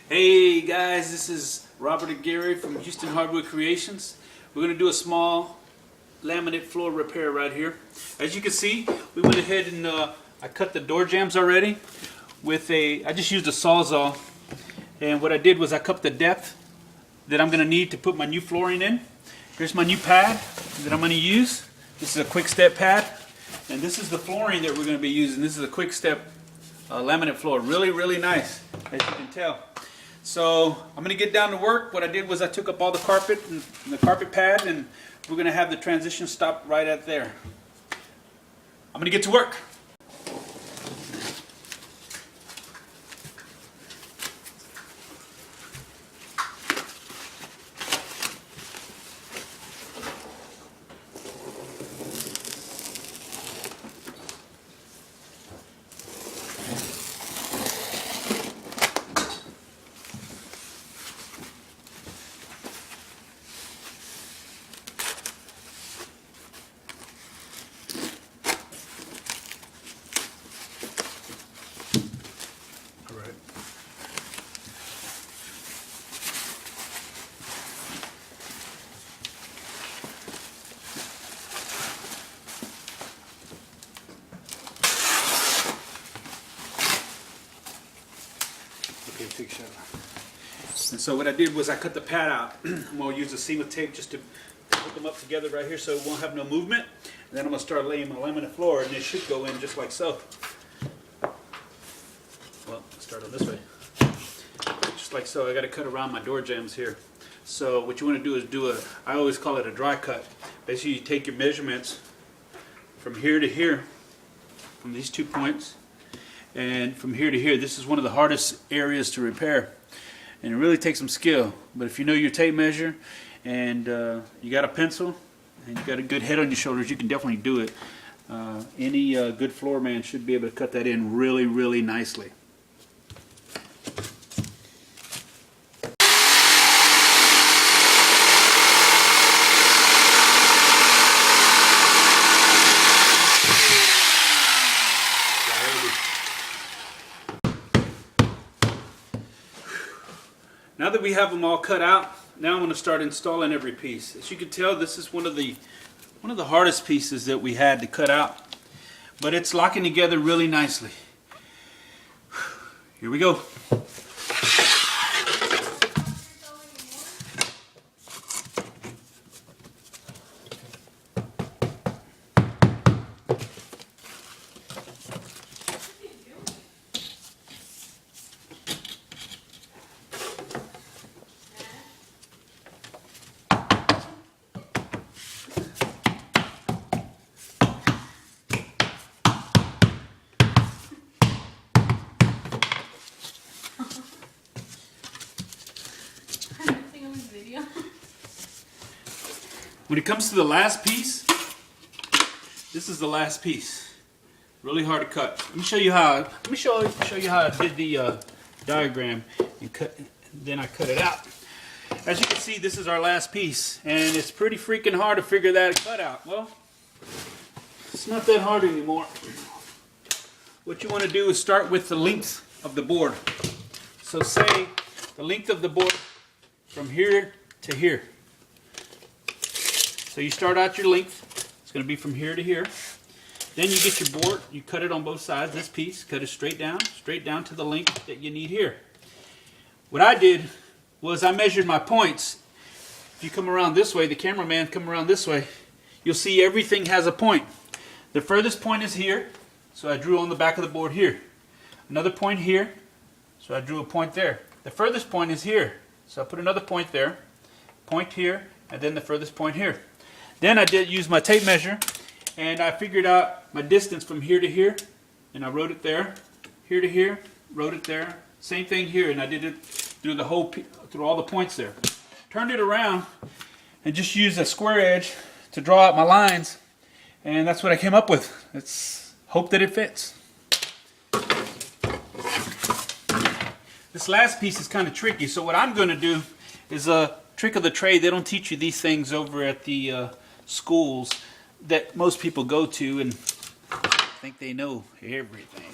Hey guys, this is Robert and Gary from Houston Hardwood Creations. We're going to do a small laminate floor repair right here. As you can see, we went ahead and I cut the door jambs already with I just used a Sawzall, and what I did was I cut the depth that I'm going to need to put my new flooring in. Here's my new pad that I'm going to use. This is a quick step pad, and this is the flooring that we're going to be using. This is a quick step laminate floor. Really nice, as you can tell. So I'm going to get down to work. What I did was I took up all the carpet and the carpet pad, and we're going to have the transition stop right at there. I'm going to get to work. And so what I did was I cut the pad out. I'm going to use a seam of tape just to put them up together right here so it won't have no movement. And then I'm going to start laying my laminate floor, and it should go in just like so. Well, let's start on this way. Just like so. I got to cut around my door jambs here. So what you want to do is I always call it a dry cut. Basically you take your measurements from here to here, from these 2 points, and from here to here. This is one of the hardest areas to repair, and it really takes some skill. But if you know your tape measure, and you got a pencil, and you got a good head on your shoulders, you can definitely do it. Any good floor man should be able to cut that in really nicely. Now that we have them all cut out, now I'm going to start installing every piece. As you can tell, this is one of the hardest pieces that we had to cut out, but it's locking together really nicely. Here we go. When it comes to the last piece, this is the last piece. Really hard to cut. Let me show you how. I did the diagram and cut. Then I cut it out. As you can see, this is our last piece, and it's pretty freaking hard to figure that cut out. Well, it's not that hard anymore. What you want to do is start with the length of the board. So say the length of the board from here to here. So you start out your length. It's going to be from here to here. Then you get your board, you cut it on both sides, this piece, cut it straight down to the length that you need here. What I did was I measured my points. If you come around this way, the cameraman come around this way, you'll see everything has a point. The furthest point is here, so I drew on the back of the board here. Another point here, so I drew a point there. The furthest point is here, so I put another point there, point here, and then the furthest point here. Then I did use my tape measure, and I figured out my distance from here to here, and I wrote it there, here to here, wrote it there. Same thing here, and I did it through the whole, through all the points there. Turned it around and just used a square edge to draw out my lines, and that's what I came up with. Let's hope that it fits. This last piece is kind of tricky, so what I'm going to do is a trick of the trade. They don't teach you these things over at the schools that most people go to and think they know everything.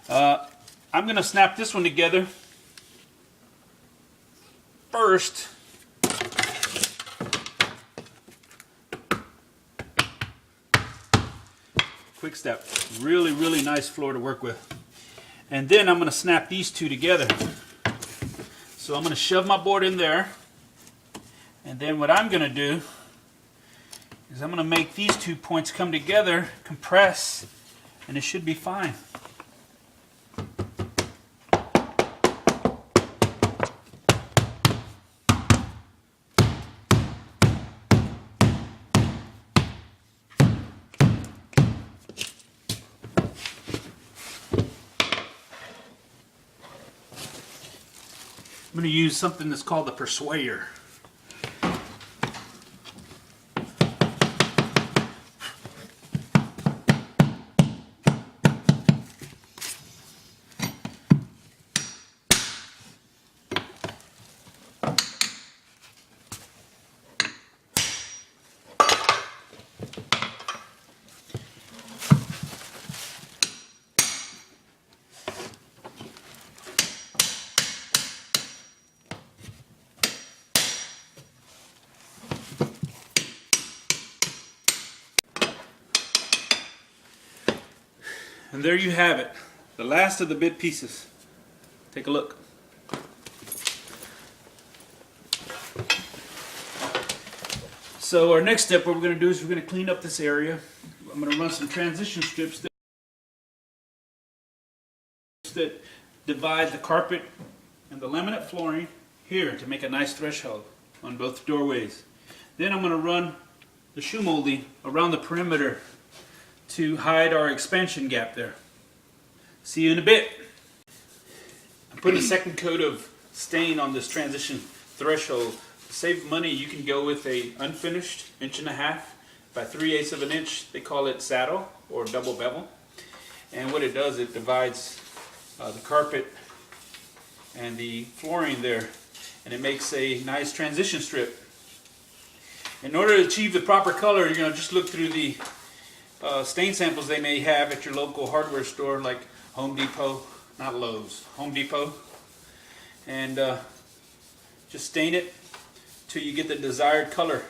I'm going to snap this one together first quick step. Really, really nice floor to work with. And then I'm going to snap these two together. So I'm going to shove my board in there. And then what I'm going to do is I'm going to make these 2 points come together, compress, and it should be fine. I'm going to use something that's called the persuader. And there you have it, the last of the bit pieces. Take a look. So our next step, what we're going to do is we're going to clean up this area. I'm going to run some transition strips that divide the carpet and the laminate flooring here to make a nice threshold on both doorways. Then I'm going to run the shoe molding around the perimeter to hide our expansion gap there. See you in a bit. I'm putting a second coat of stain on this transition threshold. To save money, you can go with a unfinished 1.5 inch by 3/8 of an inch. They call it saddle or double bevel. And what it does, it divides the carpet and the flooring there, and it makes a nice transition strip. In order to achieve the proper color, you're going to just look through the stain samples they may have at your local hardware store like Home Depot, not Lowe's, Home Depot, and just stain it till you get the desired color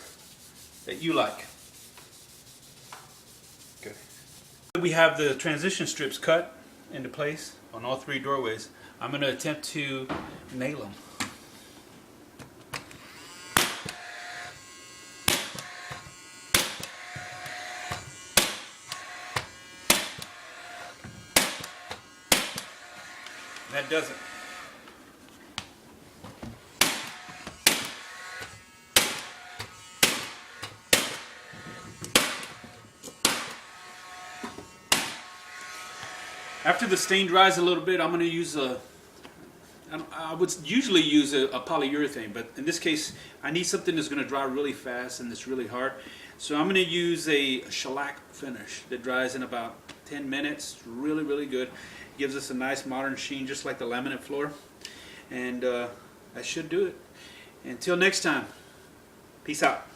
that you like. Okay. We have the transition strips cut into place on all 3 doorways. I'm going to attempt to nail them. That does it. After the stain dries a little bit, I'm going to use I would usually use a polyurethane, but in this case I need something that's going to dry really fast and that's really hard. So I'm going to use a shellac finish that dries in about 10 minutes. Really, really good. Gives us a nice modern sheen just like the laminate floor. And that should do it. Until next time, peace out.